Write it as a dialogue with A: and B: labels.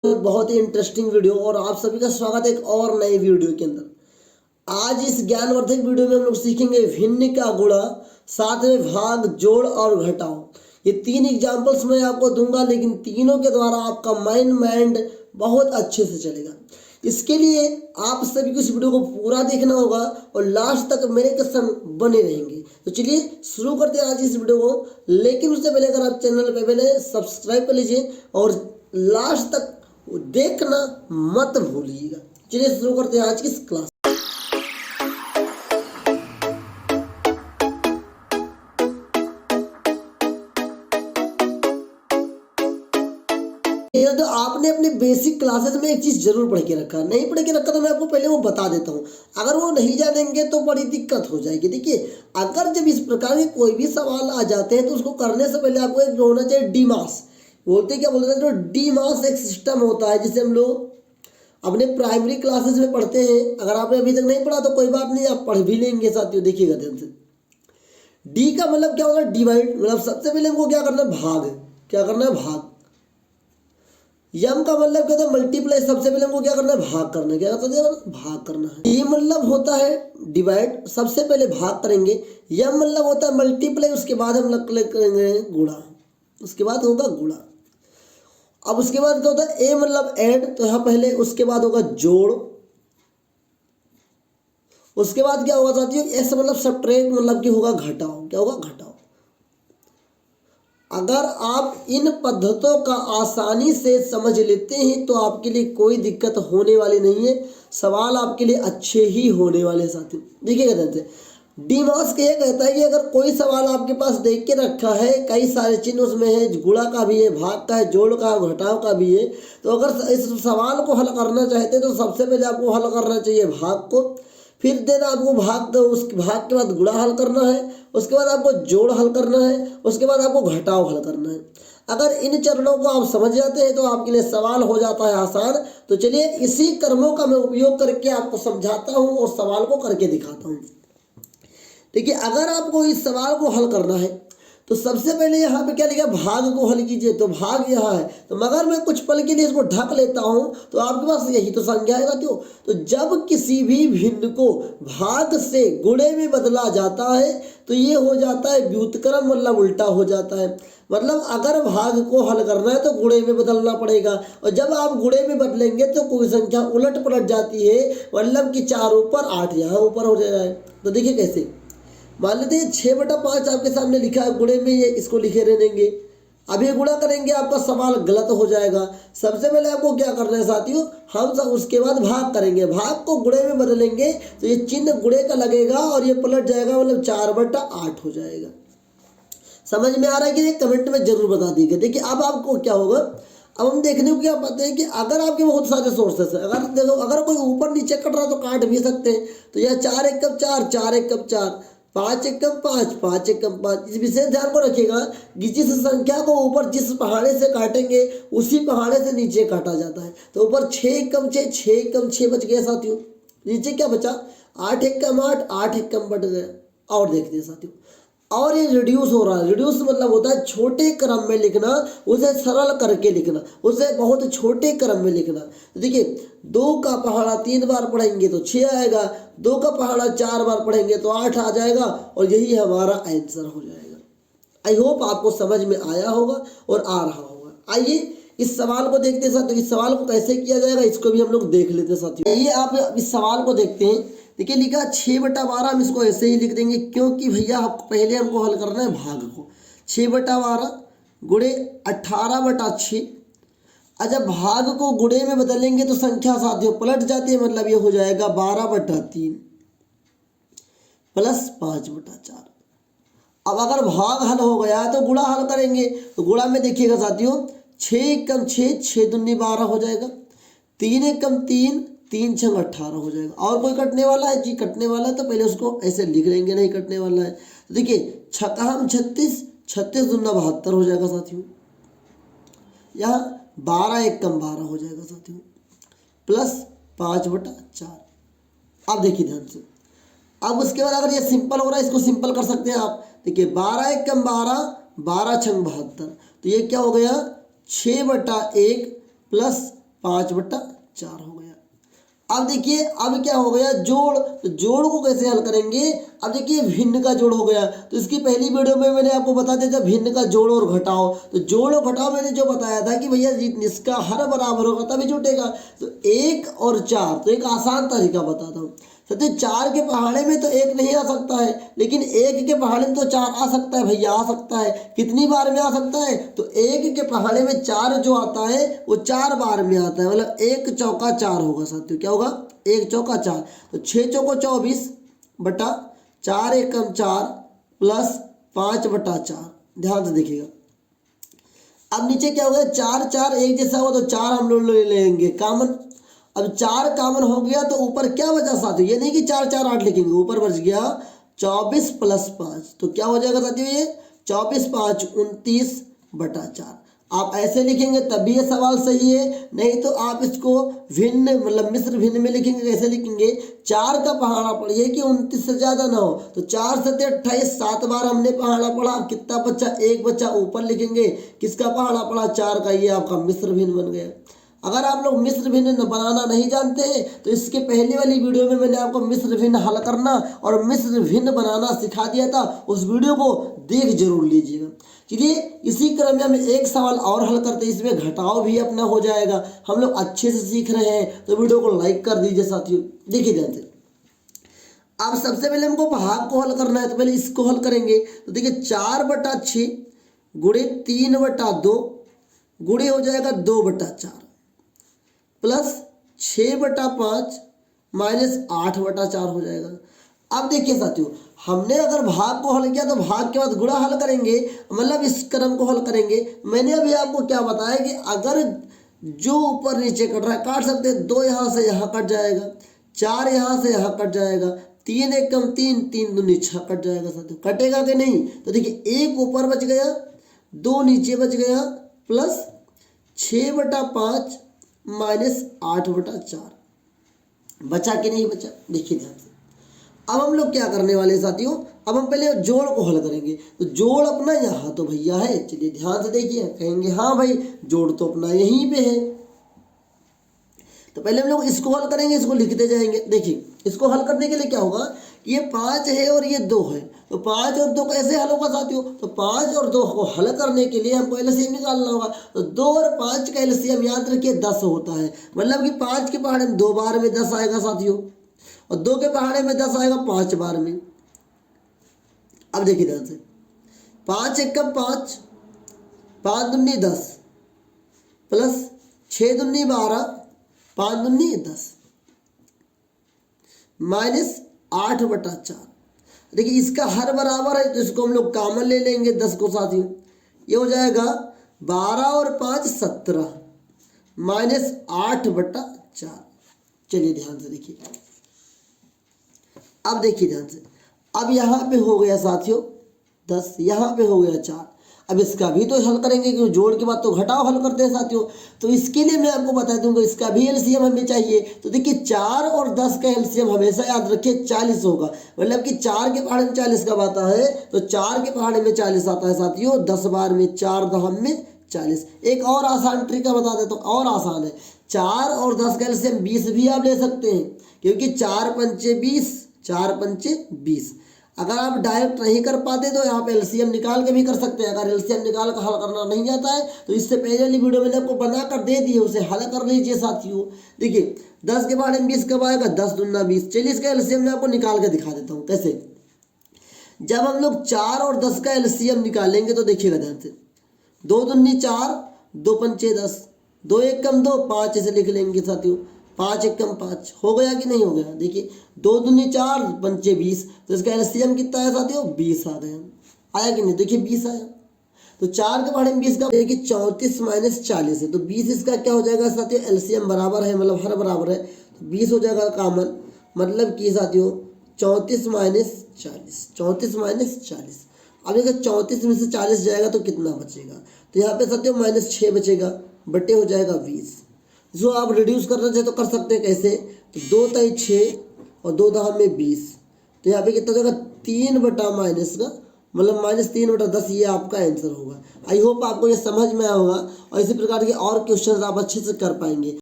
A: बहुत ही interesting video और आप सभी का स्वागत है एक और नए वीडियो के अंदर। आज इस ज्ञानवर्धक वीडियो में हम लोग सीखेंगे भिन्न का गुणा, साथ में भाग, जोड़ और घटाओ। ये तीन एग्जांपल्स मैं आपको दूंगा, लेकिन तीनों के द्वारा आपका माइंड बहुत अच्छे से चलेगा। इसके लिए आप सभी को इस वीडियो को पूरा देखना होगा और लास्ट तक मेरे के संग बने रहेंगे। तो चलिए शुरू करते हैं आज इस वीडियो को। लेकिन उससे पहले अगर आप चैनल पे पहले सब्सक्राइब कर लीजिए और लास्ट तक देखना मत भूलिएगा। चलिए शुरू करते हैं आज की क्लास। तो आपने अपने बेसिक क्लासेस में एक चीज जरूर पढ़ के रखा, नहीं पढ़ के रखा तो मैं आपको पहले वो बता देता हूँ। अगर वो नहीं जानेंगे तो बड़ी दिक्कत हो जाएगी। देखिए, अगर जब इस प्रकार के कोई भी सवाल आ जाते हैं तो उसको करने से पहले आपको एक होना चाहिए डीमास। बोलते क्या बोलते हैं, जो डीमास एक सिस्टम होता है जिसे हम लोग अपने प्राइमरी क्लासेस में पढ़ते हैं। अगर आपने अभी तक नहीं पढ़ा तो कोई बात नहीं, आप पढ़ भी लेंगे साथियों। देखिएगा ध्यान से, डी का मतलब क्या होगा, डिवाइड। मतलब सबसे पहले हमको क्या करना है, भाग। क्या करना है, भाग। यम का मतलब क्या होता है, मल्टीप्लाई। सबसे पहले हमको क्या करना है, भाग करना है। क्या करना है, भाग करना है। डी मतलब होता है डिवाइड, सबसे पहले भाग करेंगे। यम मतलब होता है मल्टीप्लाई, उसके बाद हम करेंगे गुणा, उसके बाद होगा गुणा। अब उसके बाद क्या होता है, ए मतलब ऐड, तो यहाँ पहले उसके बाद होगा जोड़। उसके बाद क्या होगा साथियों, एस मतलब सब्ट्रैक्ट, मतलब कि होगा घटाओ। क्या होगा, घटाओ। अगर आप इन पद्धतों का आसानी से समझ लेते हैं तो आपके लिए कोई दिक्कत होने वाली नहीं है। सवाल आपके लिए अच्छे ही होने वाले हैं साथियों। देखिएगा ध्यान से, डीमास का यह कहता है कि अगर कोई सवाल आपके पास देख के रखा है, कई सारे चिन्ह उसमें है, गुणा का भी है, भाग का है, जोड़ का, घटाव का भी है, तो अगर इस सवाल को हल करना चाहते हैं तो सबसे पहले आपको हल करना चाहिए भाग को। फिर देना आपको भाग, उस भाग के बाद गुणा हल करना है। उसके बाद आपको जोड़ हल करना है। उसके बाद आपको घटाव हल करना है। अगर इन चरणों को आप समझ जाते हैं तो आपके लिए सवाल हो जाता है आसान। तो चलिए इसी कर्मों का मैं उपयोग करके आपको समझाता हूँ और सवाल को करके दिखाता हूँ। देखिए, अगर आपको इस सवाल को हल करना है तो सबसे पहले यहाँ पे क्या लिखा, भाग को हल कीजिए। तो भाग यहाँ है, तो मगर मैं कुछ पल के लिए इसको ढक लेता हूँ तो आपके पास यही तो संख्या आएगा। क्यों, तो जब किसी भी भिन्न को भाग से गुणे में बदला जाता है तो ये हो जाता है व्युत्क्रम, मतलब उल्टा हो जाता है। मतलब अगर भाग को हल करना है तो गुणे में बदलना पड़ेगा, और जब आप गुणे में बदलेंगे तो कोई संख्या उलट पलट जाती है। मतलब कि 4 ऊपर 8 यहाँ ऊपर हो जाए। तो देखिए कैसे, मान लेते हैं 6/5 आपके सामने लिखा है, गुणे में ये इसको लिखे रहेंगे। अब ये गुणा करेंगे, आपका सवाल गलत हो जाएगा। सबसे पहले आपको क्या करना है साथियों, हम सब उसके बाद भाग करेंगे। भाग को गुणे में बदलेंगे तो ये चिन्ह गुणे का लगेगा और ये पलट जाएगा, मतलब 4/8 हो जाएगा। समझ में आ रहा है कि नहीं, कमेंट में जरूर बता दीजिए। देखिए अब आपको क्या होगा, अब हम देखने को क्या पाते हैं कि अगर आपके बहुत सारे सोर्सेस है, अगर देखो अगर कोई ऊपर नीचे कट रहा है तो काट भी सकते हैं। तो यह 4 एकम 4, 4 एकम 4, 5 एकम 5, 5 एकम 5। इस विशेष ध्यान को रखिएगा कि जिस संख्या को ऊपर जिस पहाड़े से काटेंगे उसी पहाड़े से नीचे काटा जाता है। तो ऊपर 6 एकम 6, 6 एकम 6 बच गया साथियों। नीचे क्या बचा, 8 एकम 8, 8 एकम बच गया। और देखते हैं साथियों, और ये रिड्यूस हो रहा है। रिड्यूस मतलब होता है छोटे क्रम में लिखना, उसे सरल करके लिखना, उसे बहुत छोटे क्रम में लिखना। तो देखिए, 2 का पहाड़ा 3 बार पढ़ेंगे तो 6 आएगा, 2 का पहाड़ा 4 बार पढ़ेंगे तो 8 आ जाएगा, और यही हमारा आंसर हो जाएगा। आई होप आपको समझ में आया होगा और आ रहा होगा। आइए इस सवाल को देखते हैं साथियों। इस सवाल को कैसे किया जाएगा इसको भी हम लोग देख लेते हैं साथियों। आइए आप इस सवाल को देखते हैं। देखिए लिखा 6/12, हम इसको ऐसे ही लिख देंगे क्योंकि भैया पहले हमको हल करना है भाग को। 6/12 गुणे 18/6। अच्छा, भाग को गुणे में बदलेंगे तो संख्या साथियों पलट जाती है, मतलब ये हो जाएगा 12/3 प्लस 5/4। अब अगर भाग हल हो गया तो गुणा हल करेंगे। तो गुणा में देखिएगा साथियों, 6 एकम 6, 6 दूनी 12 हो जाएगा। 3 एकम 3, 3 छंग 18 हो जाएगा। और कोई कटने वाला है जी, कटने वाला है तो पहले उसको ऐसे लिख लेंगे, नहीं कटने वाला है। तो देखिए 6 36, 36 दूना 72 हो जाएगा साथियों। यहाँ 12 एकम 12 हो जाएगा साथियों, प्लस 5/4। अब देखिए ध्यान से, अब उसके बाद अगर ये सिंपल हो रहा है इसको सिंपल कर सकते हैं आप। देखिए 12 एकम 12, 12 छंग 72, तो ये क्या हो गया 6/1 प्लस 5/4 हो गया। अब देखिए अब क्या हो गया, जोड़। तो जोड़ को कैसे हल करेंगे, अब देखिए भिन्न का जोड़ हो गया। तो इसकी पहली वीडियो में मैंने आपको बता दिया था भिन्न का जोड़ और घटाओ। तो जोड़ और घटाओ मैंने जो बताया था कि भैया इसका हर बराबर होगा तभी जुटेगा। तो 1 और 4, तो एक आसान तरीका बताता हूँ। सत्य 4 के पहाड़े में तो 1 नहीं आ सकता है, लेकिन 1 के पहाड़े में तो 4 आ सकता है भैया, आ सकता है। कितनी बार में आ सकता है, तो 1 के पहाड़े में 4 जो आता है वो 4 बार में आता है, मतलब 1 चौका 4 होगा साथियों। क्या होगा, 1 चौका 4। तो 6 चौको 24 बटा 4 एकम 4 प्लस 5/4। ध्यान से देखिएगा। अब नीचे क्या होगा, 4 4 एक जैसा हो तो 4 हम लोग ले लेंगे कॉमन। अब 4 कॉमन हो गया तो ऊपर क्या बचा साथियों, ये नहीं कि 4 4 8 लिखेंगे, ऊपर बच गया 24 प्लस 5। तो क्या हो जाएगा साथियों, ये 24 5 29/4। आप ऐसे लिखेंगे तब भी ये सवाल सही है, नहीं तो आप इसको भिन्न मतलब मिश्र भिन्न में लिखेंगे। कैसे लिखेंगे, 4 का पहाड़ा पढ़िए कि 29 से ज़्यादा ना हो। तो 4 7 28, 7 बार हमने पहाड़ा पढ़ा, कितना बच्चा, 1 बच्चा ऊपर लिखेंगे। किसका पहाड़ा पढ़ा, 4 का, ये आपका मिश्र भिन्न बन गया। अगर आप लोग मिश्र भिन्न बनाना नहीं जानते हैं तो इसके पहले वाली वीडियो में मैंने आपको मिश्र भिन्न हल करना और मिश्र भिन्न बनाना सिखा दिया था, उस वीडियो को देख जरूर लीजिएगा। चलिए इसी क्रम में हम एक सवाल और हल करते हैं, इसमें घटाव भी अपना हो जाएगा। हम लोग अच्छे से सीख रहे हैं तो वीडियो को लाइक कर दीजिए साथियों। देखिए ध्यान से, अब सबसे पहले हमको भाग को हल करना है, तो पहले इसको हल करेंगे। तो देखिए 4/6 गुणे 3/2 गुणे हो जाएगा 2/4 प्लस 6/5 माइनस 8/4 हो जाएगा। अब देखिए साथियों, हमने अगर भाग को हल किया तो भाग के बाद गुणा हल करेंगे, मतलब इस क्रम को हल करेंगे। मैंने अभी आपको क्या बताया कि अगर जो ऊपर नीचे कट रहा है काट सकते हैं। 2 यहाँ से यहाँ कट जाएगा, 4 यहाँ से यहाँ कट जाएगा, 3 एकम 3 3 दूनी 6 कट जाएगा साथियों। कटेगा कि नहीं, तो देखिए 1 ऊपर बच गया, 2 नीचे बच गया, प्लस 6/5 माइनस 8/4 बचा कि नहीं बचा, देखिए ध्यान से। अब हम लोग क्या करने वाले हैं साथियों, अब हम पहले जोड़ को हल करेंगे। तो जोड़ अपना यहाँ तो भैया है, चलिए ध्यान से देखिए। कहेंगे हाँ भाई जोड़ तो अपना यहीं पे है, तो पहले हम लोग इसको हल करेंगे, इसको लिखते जाएंगे। देखिए इसको हल करने के लिए क्या होगा, ये 5 है और ये 2 है, तो 5 और 2 कैसे हल होगा साथियों, तो 5 और 2 को हल करने के लिए हमको एलसीएम निकालना होगा। तो 2 और 5 का एलसीएम याद रखिए 10 होता है, मतलब कि 5 के पहाड़े में 2 बार में 10 आएगा साथियों, और 2 के पहाड़े में 10 आएगा 5 बार में। अब देखिए ध्यान से, 5 एकम 5, 5 दूनी 10 प्लस 6 दूनी 12, 5 दूनी 10 माइनस 8/4। देखिए इसका हर बराबर है तो इसको हम लोग कॉमन ले लेंगे 10 को साथियों। ये हो जाएगा 12 और 5 17 माइनस 8/4। चलिए ध्यान से देखिए, अब देखिए ध्यान से, अब यहाँ पे हो गया साथियों 10, यहाँ पे हो गया 4। अब इसका भी तो हल करेंगे क्योंकि जोड़ के बाद तो घटाव हल करते हैं साथियों। तो इसके लिए मैं आपको बता दूंगा इसका भी एलसीएम हमें चाहिए। तो देखिए 4 और 10 का एलसीएम हमेशा याद रखिए 40 होगा, मतलब कि 4 के पहाड़े में 40 कब आता है, तो 4 के पहाड़े में 40 आता है साथियों 10 बार में, 4 दहम में 40। एक और आसान ट्रिक बता देता हूँ, और आसान है। 4 और 10 का एलसीएम 20 भी आप ले सकते हैं, क्योंकि 4 पंचे 20, 4 पंचे 20। अगर आप डायरेक्ट नहीं कर पाते तो यहाँ पे एलसीएम निकाल के भी कर सकते हैं। अगर एलसीएम निकाल कर हल करना नहीं आता है तो इससे पहले वाली वीडियो मैंने आपको बना कर दे दी है, उसे हल कर लीजिए साथियों। देखिए 10 के बारे में 20 कब आएगा, 10 दूना 20। चलिए इसका एलसीएम मैं आपको निकाल के दिखा देता हूँ कैसे। जब हम लोग 4 और 10 का एलसीएम निकालेंगे तो देखिएगा ध्यान से, 2 दूनी 4, 2 पंचे 10, 2 एकम 2, 5 ऐसे लिख लेंगे साथियों, 5 एकम 5 हो गया कि नहीं हो गया। देखिए 2 दूनी 4 पंचे 20, तो इसका एलसीएम कितना है साथियों 20 आ गया, आया कि नहीं, देखिए 20 आया। तो 4 के पहाड़े में 20 का देखिए 34 माइनस 40 है, तो 20 इसका क्या हो जाएगा साथियों, एलसीएम बराबर है, मतलब हर बराबर है, तो 20 हो जाएगा कॉमन, मतलब कि साथियों 34 माइनस 40, 34 माइनस 40। अब अगर 34 में से 40 जाएगा तो कितना बचेगा, तो यहाँ पे साथियों -6 बचेगा, बटे हो जाएगा 20। जो आप रिड्यूस करना चाहे तो कर सकते हैं कैसे, तो 2 ताई 6 और 2 दहम में 20, तो यहाँ पे कितना हो जाएगा 3 बटा माइनस का, मतलब -3/10, ये आपका आंसर होगा। आई होप आपको ये समझ में आया होगा और इसी प्रकार के और क्वेश्चन आप अच्छे से कर पाएंगे।